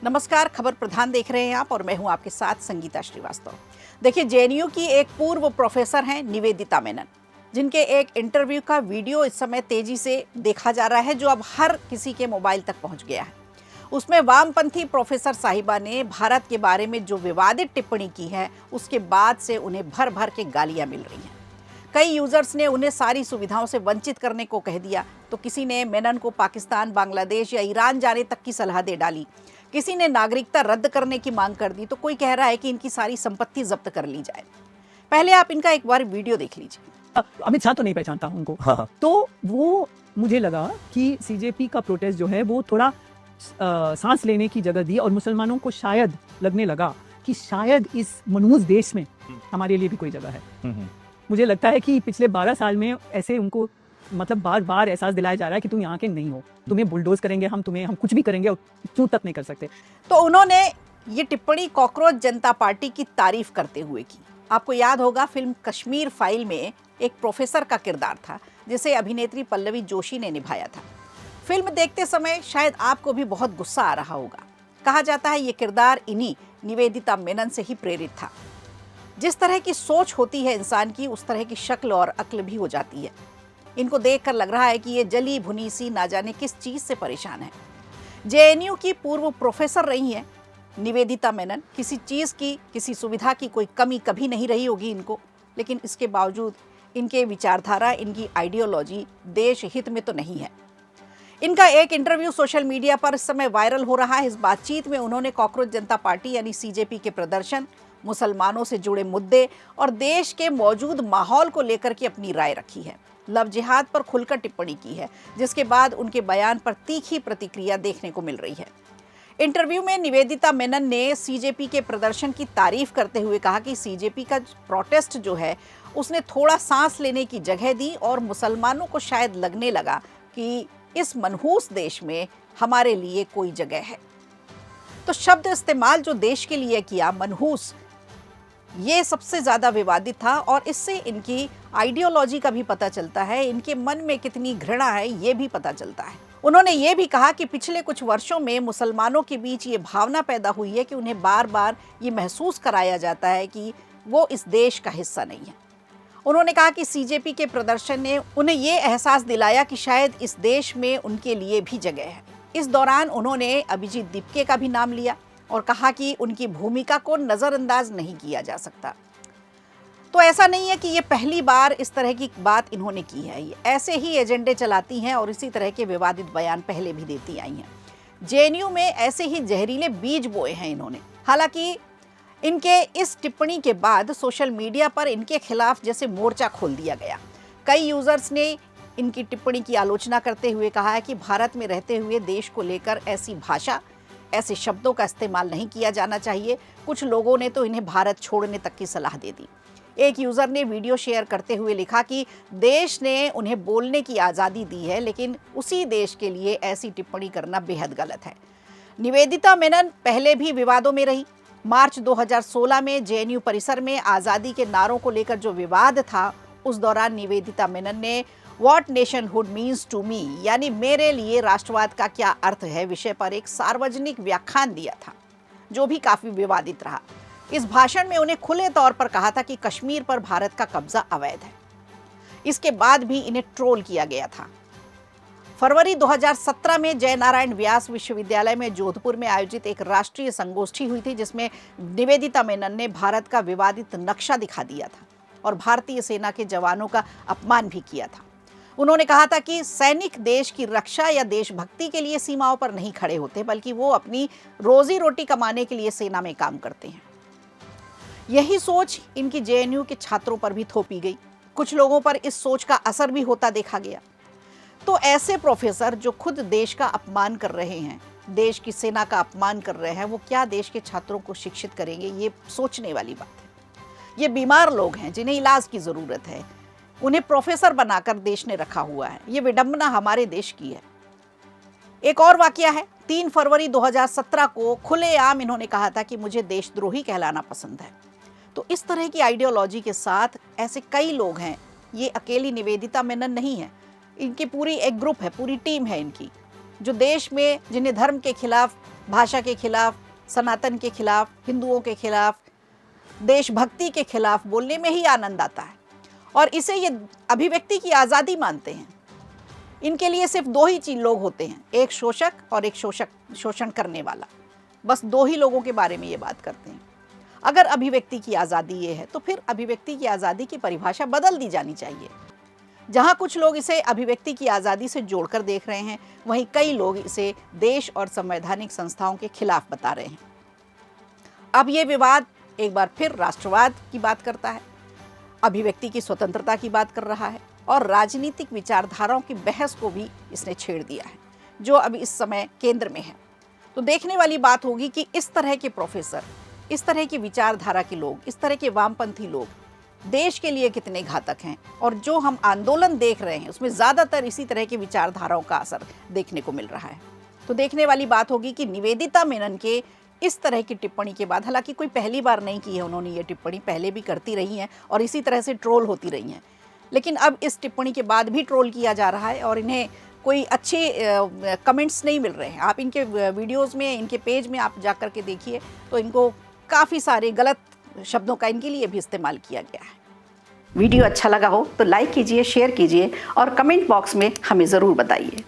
नमस्कार, खबर प्रधान देख रहे हैं आप और मैं हूं आपके साथ संगीता श्रीवास्तव। देखिए, जेएनयू की एक पूर्व प्रोफेसर हैं निवेदिता मेनन, जिनके एक इंटरव्यू का वीडियो इस समय तेजी से देखा जा रहा है, जो अब हर किसी के मोबाइल तक पहुंच गया है। उसमें वामपंथी प्रोफेसर साहिबा ने भारत के बारे में जो विवादित टिप्पणी की है, उसके बाद से उन्हें भर भर के गालियां मिल रही हैं। कई यूजर्स ने उन्हें सारी सुविधाओं से वंचित करने को कह दिया, तो किसी ने मेनन को पाकिस्तान, बांग्लादेश या ईरान जाने तक की सलाह दे डाली। किसी ने नागरिकता रद्द करने की मांग कर दी, तो कोई कह रहा है कि इनकी सारी संपत्ति जब्त कर ली जाए। पहले आप इनका एक बार वीडियो देख लीजिए। अमित शाह तो नहीं पहचानता उनको। हाँ। तो वो मुझे लगा कि सीजेपी का प्रोटेस्ट जो है वो थोड़ा सांस लेने की जगह दी और मुसलमानों को शायद लगने लगा कि शायद इस मनहूस देश में हमारे लिए भी कोई जगह है। मुझे लगता है कि पिछले 12 साल में ऐसे उनको मतलब बार बार एहसास दिलाया जा रहा है कि तुम यहाँ के नहीं हो, तुम्हें बुलडोज करेंगे, हम कुछ भी करेंगे और चूं तक नहीं कर सकते। तो उन्होंने ये टिप्पणी कॉकरोच जनता पार्टी की तारीफ करते हुए की। आपको याद होगा, फिल्म कश्मीर फाइल में एक प्रोफेसर का किरदार था, जिसे अभिनेत्री पल्लवी जोशी ने निभाया था। फिल्म देखते समय शायद आपको भी बहुत गुस्सा आ रहा होगा। कहा जाता है ये किरदार इन्हीं निवेदिता मेनन से ही प्रेरित था। जिस तरह की सोच होती है इंसान की, उस तरह की शक्ल और अक्ल भी हो जाती है। इनको देखकर लग रहा है कि ये जली भुनी सी ना जाने किस चीज से परेशान है। जेएनयू की पूर्व प्रोफेसर रही हैं निवेदिता मेनन। किसी चीज की, किसी सुविधा की कोई कमी कभी नहीं रही होगी इनको, लेकिन इसके बावजूद इनके विचारधारा, इनकी आइडियोलॉजी देश हित में तो नहीं है। इनका एक इंटरव्यू सोशल मीडिया पर इस समय वायरल हो रहा है। इस बातचीत में उन्होंने कॉकरोच जनता पार्टी यानी सीजेपी के प्रदर्शन, मुसलमानों से जुड़े मुद्दे और देश के मौजूद माहौल को लेकर के अपनी राय रखी है। लव जिहाद पर खुलकर टिप्पणी की है, जिसके बाद उनके बयान पर तीखी प्रतिक्रिया देखने को मिल रही है। इंटरव्यू में निवेदिता मेनन ने सीजेपी के प्रदर्शन की तारीफ करते हुए कहा कि सीजेपी का प्रोटेस्ट जो है, उसने थोड़ा सांस लेने की जगह दी और मुसलमानों को शायद लगने लगा कि इस मनहूस देश में हमारे लिए कोई जगह है। तो शब्द इस्तेमाल जो देश के लिए किया, मनहूस, ये सबसे ज्यादा विवादित था और इससे इनकी आइडियोलॉजी का भी पता चलता है, इनके मन में कितनी घृणा है ये भी पता चलता है। उन्होंने ये भी कहा कि पिछले कुछ वर्षों में मुसलमानों के बीच ये भावना पैदा हुई है कि उन्हें बार बार ये महसूस कराया जाता है कि वो इस देश का हिस्सा नहीं है। उन्होंने कहा कि सीजेपी के प्रदर्शन ने उन्हें ये एहसास दिलाया कि शायद इस देश में उनके लिए भी जगह है। इस दौरान उन्होंने अभिजीत दीपके का भी नाम लिया और कहा कि उनकी भूमिका को नजरअंदाज नहीं किया जा सकता। तो ऐसा नहीं है कि ये पहली बार इस तरह की बात इन्होंने की है। ये ऐसे ही एजेंडे चलाती हैं और इसी तरह के विवादित बयान पहले भी देती आई हैं। जेएनयू में ऐसे ही जहरीले बीज बोए हैं इन्होंने। हालांकि इनके इस टिप्पणी के बाद सोशल मीडिया पर इनके खिलाफ जैसे मोर्चा खोल दिया गया। कई यूजर्स ने इनकी टिप्पणी की आलोचना करते हुए कहा है कि भारत में रहते हुए देश को लेकर ऐसी भाषा, ऐसे शब्दों का इस्तेमाल नहीं किया जाना चाहिए। कुछ लोगों ने तो इन्हें भारत छोड़ने तक की सलाह दे दी। एक यूजर ने वीडियो शेयर करते हुए लिखा कि देश ने उन्हें बोलने की आज़ादी दी है, लेकिन उसी देश के लिए ऐसी टिप्पणी करना बेहद गलत है। निवेदिता मेनन पहले भी विवादों में रही। मार्च 2016 में जेएनयू परिसर में आज़ादी के नारों को लेकर जो विवाद था, उस दौरान निवेदिता मेनन ने what nationhood means to me, यानी मेरे लिए राष्ट्रवाद का क्या अर्थ है, विषय पर एक सार्वजनिक व्याख्यान दिया था, जो भी काफी विवादित रहा। इस भाषण में उन्हें खुले तौर पर कहा था कि कश्मीर पर भारत का कब्जा अवैध है। इसके बाद भी इन्हें ट्रोल किया गया था। फरवरी 2017 में जयनारायण व्यास विश्वविद्यालय में जोधपुर में आयोजित एक राष्ट्रीय संगोष्ठी हुई थी, जिसमें निवेदिता मेनन ने भारत का विवादित नक्शा दिखा दिया था और भारतीय सेना के जवानों का अपमान भी किया था। उन्होंने कहा था कि सैनिक देश की रक्षा या देशभक्ति के लिए सीमाओं पर नहीं खड़े होते, बल्कि वो अपनी रोजी रोटी कमाने के लिए सेना में काम करते हैं। यही सोच इनकी जेएनयू के छात्रों पर भी थोपी गई। कुछ लोगों पर इस सोच का असर भी होता देखा गया। तो ऐसे प्रोफेसर जो खुद देश का अपमान कर रहे हैं, देश की सेना का अपमान कर रहे हैं, वो क्या देश के छात्रों को शिक्षित करेंगे? ये सोचने वाली बात है। ये बीमार लोग हैं जिन्हें इलाज की जरूरत है, उन्हें प्रोफेसर बनाकर देश ने रखा हुआ है। ये विडंबना हमारे देश की है। एक और वाकया है, 3 फरवरी 2017 को खुलेआम इन्होंने कहा था कि मुझे देशद्रोही कहलाना पसंद है। तो इस तरह की आइडियोलॉजी के साथ ऐसे कई लोग हैं। ये अकेली निवेदिता मेनन नहीं है, इनकी पूरी एक ग्रुप है, पूरी टीम है इनकी, जो देश में जिन्हें धर्म के खिलाफ, भाषा के खिलाफ, सनातन के खिलाफ, हिंदुओं के खिलाफ, देशभक्ति के खिलाफ बोलने में ही आनंद आता है और इसे ये अभिव्यक्ति की आज़ादी मानते हैं। इनके लिए सिर्फ दो ही लोग होते हैं, एक शोषक और एक शोषण करने वाला। बस दो ही लोगों के बारे में ये बात करते हैं। अगर अभिव्यक्ति की आज़ादी ये है तो फिर अभिव्यक्ति की आज़ादी की परिभाषा बदल दी जानी चाहिए। जहाँ कुछ लोग इसे अभिव्यक्ति की आज़ादी से जोड़कर देख रहे हैं, वहीं कई लोग इसे देश और संवैधानिक संस्थाओं के खिलाफ बता रहे हैं। अब ये विवाद एक बार फिर राष्ट्रवाद की बात करता है, अभिव्यक्ति की स्वतंत्रता की बात कर रहा है और राजनीतिक विचारधाराओं की बहस को भी इसने छेड़ दिया है, जो अभी इस समय केंद्र में है। तो देखने वाली बात होगी कि इस तरह के प्रोफेसर, इस तरह की विचारधारा के लोग, इस तरह के वामपंथी लोग देश के लिए कितने घातक हैं और जो हम आंदोलन देख रहे हैं उसमें ज़्यादातर इसी तरह की विचारधाराओं का असर देखने को मिल रहा है। तो देखने वाली बात होगी कि निवेदिता मेनन के इस तरह की टिप्पणी के बाद, हालांकि कोई पहली बार नहीं की है उन्होंने ये टिप्पणी, पहले भी करती रही हैं और इसी तरह से ट्रोल होती रही हैं, लेकिन अब इस टिप्पणी के बाद भी ट्रोल किया जा रहा है और इन्हें कोई अच्छे कमेंट्स नहीं मिल रहे हैं। आप इनके वीडियोस में, इनके पेज में आप जा कर के देखिए तो इनको काफ़ी सारे गलत शब्दों का इनके लिए भी इस्तेमाल किया गया है। वीडियो अच्छा लगा हो तो लाइक कीजिए, शेयर कीजिए और कमेंट बॉक्स में हमें ज़रूर बताइए।